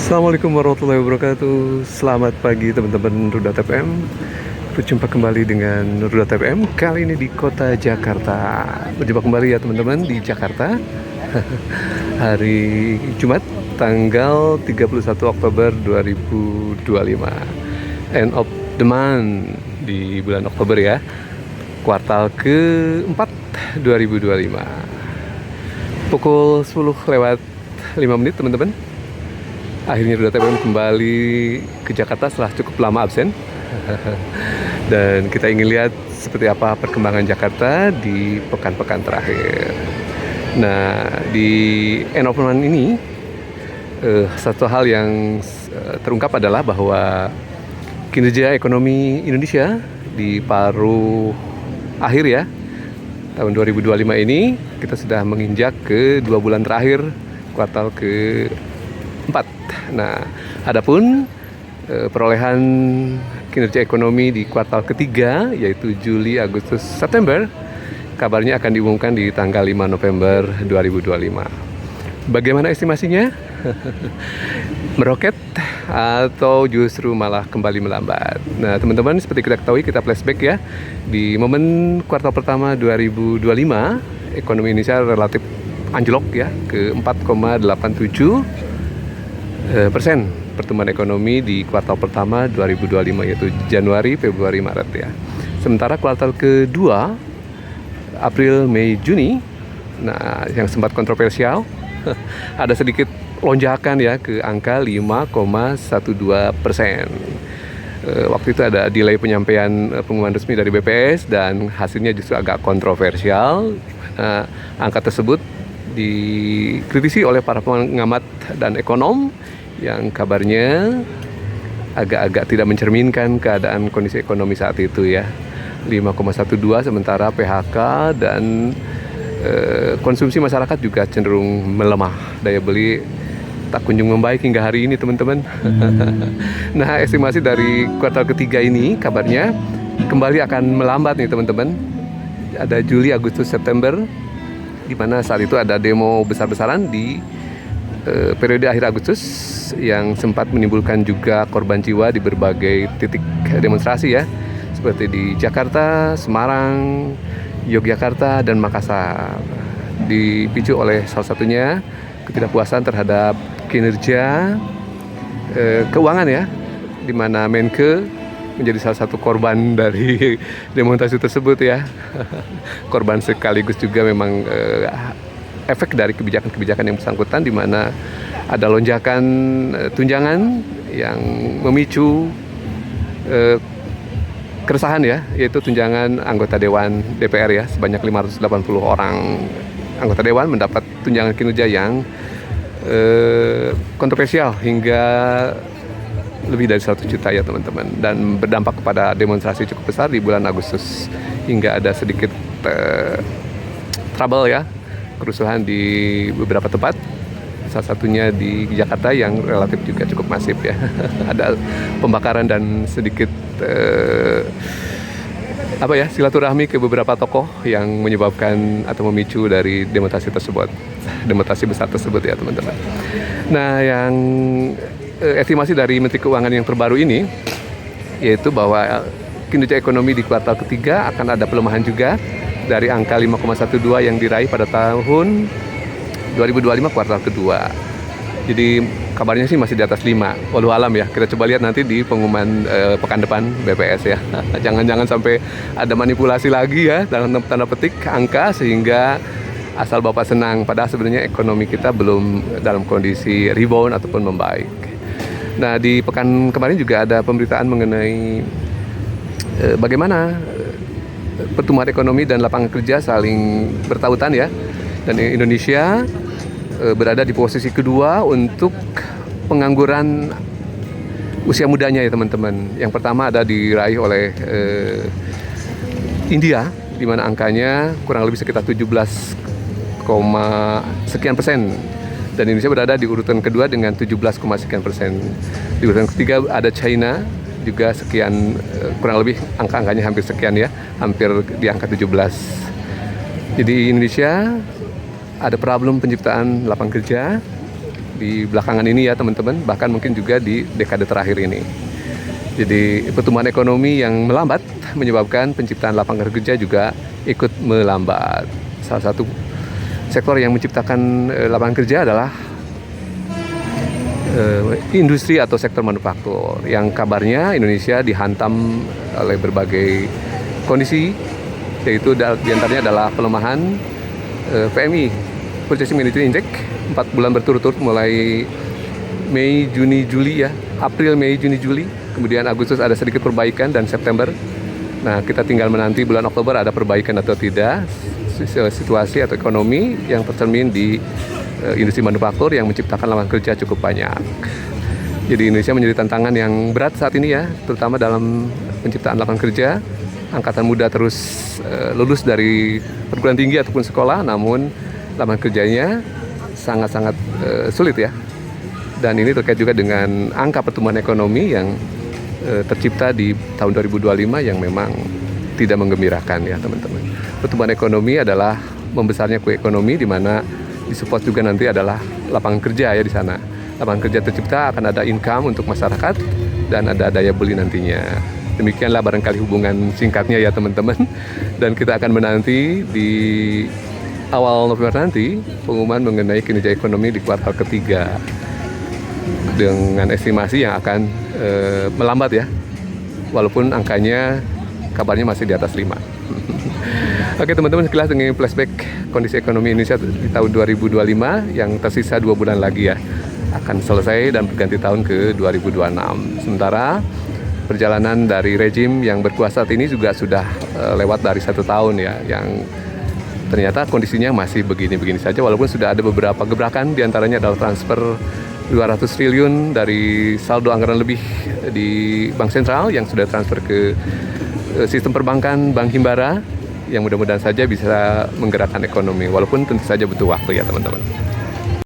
Assalamualaikum warahmatullahi wabarakatuh. Selamat pagi teman-teman Rudat FM. Berjumpa kembali dengan Rudat FM. Kali ini di kota Jakarta. Berjumpa kembali ya teman-teman di Jakarta. Hari Jumat tanggal 31 Oktober 2025. End of the month di bulan Oktober ya. Kuartal keempat 2025. Pukul 10 lewat 5 menit teman-teman. Akhirnya Rudat FM kembali ke Jakarta setelah cukup lama absen. Dan kita ingin lihat seperti apa perkembangan Jakarta di pekan-pekan terakhir. Nah, di end of month ini satu hal yang terungkap adalah bahwa kinerja ekonomi Indonesia di paruh akhir ya tahun 2025 ini kita sudah menginjak ke 2 bulan terakhir kuartal ke-4. Nah, adapun perolehan kinerja ekonomi di kuartal ketiga yaitu Juli, Agustus, September kabarnya akan diumumkan di tanggal 5 November 2025. Bagaimana estimasinya? Meroket atau justru malah kembali melambat? Nah, teman-teman, seperti kita ketahui, kita flashback ya. Di momen kuartal pertama 2025, ekonomi Indonesia relatif anjlok ya ke 4,87% pertumbuhan ekonomi di kuartal pertama 2025 yaitu Januari, Februari, Maret ya. Sementara kuartal kedua April, Mei, Juni, nah yang sempat kontroversial ada sedikit lonjakan ya ke angka 5,12%. Waktu itu ada delay penyampaian pengumuman resmi dari BPS dan hasilnya justru agak kontroversial. Angka tersebut dikritisi oleh para pengamat dan ekonom yang kabarnya agak-agak tidak mencerminkan keadaan kondisi ekonomi saat itu ya. 5,12 sementara PHK dan konsumsi masyarakat juga cenderung melemah. Daya beli tak kunjung membaik hingga hari ini teman-teman. Nah, estimasi dari kuartal ketiga ini kabarnya kembali akan melambat nih teman-teman. Ada Juli, Agustus, September di mana saat itu ada demo besar-besaran di periode akhir Agustus yang sempat menimbulkan juga korban jiwa di berbagai titik demonstrasi ya, seperti di Jakarta, Semarang, Yogyakarta, dan Makassar. Dipicu oleh salah satunya ketidakpuasan terhadap kinerja keuangan ya, di mana Menke menjadi salah satu korban dari demonstrasi tersebut ya. Korban sekaligus juga memang efek dari kebijakan-kebijakan yang bersangkutan, di mana ada lonjakan tunjangan yang memicu keresahan ya, yaitu tunjangan anggota Dewan DPR ya, sebanyak 580 orang anggota Dewan mendapat tunjangan kinerja yang kontroversial hingga lebih dari 100 juta ya teman-teman, dan berdampak kepada demonstrasi cukup besar di bulan Agustus hingga ada sedikit trouble ya, kerusuhan di beberapa tempat, salah satunya di Jakarta yang relatif juga cukup masif ya. Ada pembakaran dan sedikit silaturahmi ke beberapa tokoh yang menyebabkan atau memicu dari demonstrasi tersebut, demonstrasi besar tersebut ya teman-teman. Nah, yang estimasi dari Menteri Keuangan yang terbaru ini yaitu bahwa kinerja ekonomi di kuartal ketiga akan ada pelemahan juga dari angka 5,12 yang diraih pada tahun 2025 kuartal kedua. Jadi kabarnya sih masih di atas 5. Walau alam ya, kita coba lihat nanti di pengumuman pekan depan BPS ya. Jangan-jangan sampai ada manipulasi lagi ya dalam tanda petik angka sehingga asal Bapak senang, padahal sebenarnya ekonomi kita belum dalam kondisi rebound ataupun membaik. Nah, di pekan kemarin juga ada pemberitaan mengenai bagaimana pertumbuhan ekonomi dan lapangan kerja saling bertautan ya. Dan Indonesia berada di posisi kedua untuk pengangguran usia mudanya ya teman-teman. Yang pertama ada diraih oleh India, di mana angkanya kurang lebih sekitar 17, sekian persen. Dan Indonesia berada di urutan kedua dengan 17, sekian persen. Di urutan ketiga ada China juga sekian, kurang lebih angka-angkanya hampir sekian ya, hampir di angka 17. Jadi Indonesia ada problem penciptaan lapangan kerja di belakangan ini ya teman-teman, bahkan mungkin juga di dekade terakhir ini. Jadi pertumbuhan ekonomi yang melambat menyebabkan penciptaan lapangan kerja juga ikut melambat. Salah satu sektor yang menciptakan lapangan kerja adalah industri atau sektor manufaktur, yang kabarnya Indonesia dihantam oleh berbagai kondisi, yaitu diantaranya adalah pelemahan PMI, Purchasing Managers Index, 4 bulan berturut-turut mulai Mei, Juni, Juli ya, April, Mei, Juni, Juli. Kemudian Agustus ada sedikit perbaikan dan September. Nah, kita tinggal menanti bulan Oktober ada perbaikan atau tidak situasi atau ekonomi yang tercermin di industri manufaktur yang menciptakan lapangan kerja cukup banyak. Jadi Indonesia menjadi tantangan yang berat saat ini ya, terutama dalam penciptaan lapangan kerja. Angkatan muda terus lulus dari perguruan tinggi ataupun sekolah, namun lapangan kerjanya sangat-sangat sulit ya. Dan ini terkait juga dengan angka pertumbuhan ekonomi yang tercipta di tahun 2025 yang memang tidak menggembirakan ya teman-teman. Pertumbuhan ekonomi adalah membesarnya kue ekonomi, di mana disupport juga nanti adalah lapangan kerja ya di sana. Lapangan kerja tercipta, akan ada income untuk masyarakat dan ada daya beli nantinya. Demikianlah barangkali hubungan singkatnya ya teman-teman. Dan kita akan menanti di awal November nanti pengumuman mengenai kinerja ekonomi di kuartal ketiga, dengan estimasi yang akan melambat ya, walaupun angkanya kabarnya masih di atas 5. Oke teman-teman, sekilas dengan flashback kondisi ekonomi Indonesia di tahun 2025 yang tersisa 2 bulan lagi ya, akan selesai dan berganti tahun ke 2026. Sementara perjalanan dari rejim yang berkuasa saat ini juga sudah lewat dari 1 tahun ya, yang ternyata kondisinya masih begini-begini saja, walaupun sudah ada beberapa gebrakan, diantaranya adalah transfer 200 triliun dari saldo anggaran lebih di Bank Sentral yang sudah transfer ke sistem perbankan Bank Himbara, yang mudah-mudahan saja bisa menggerakkan ekonomi, walaupun tentu saja butuh waktu ya teman-teman.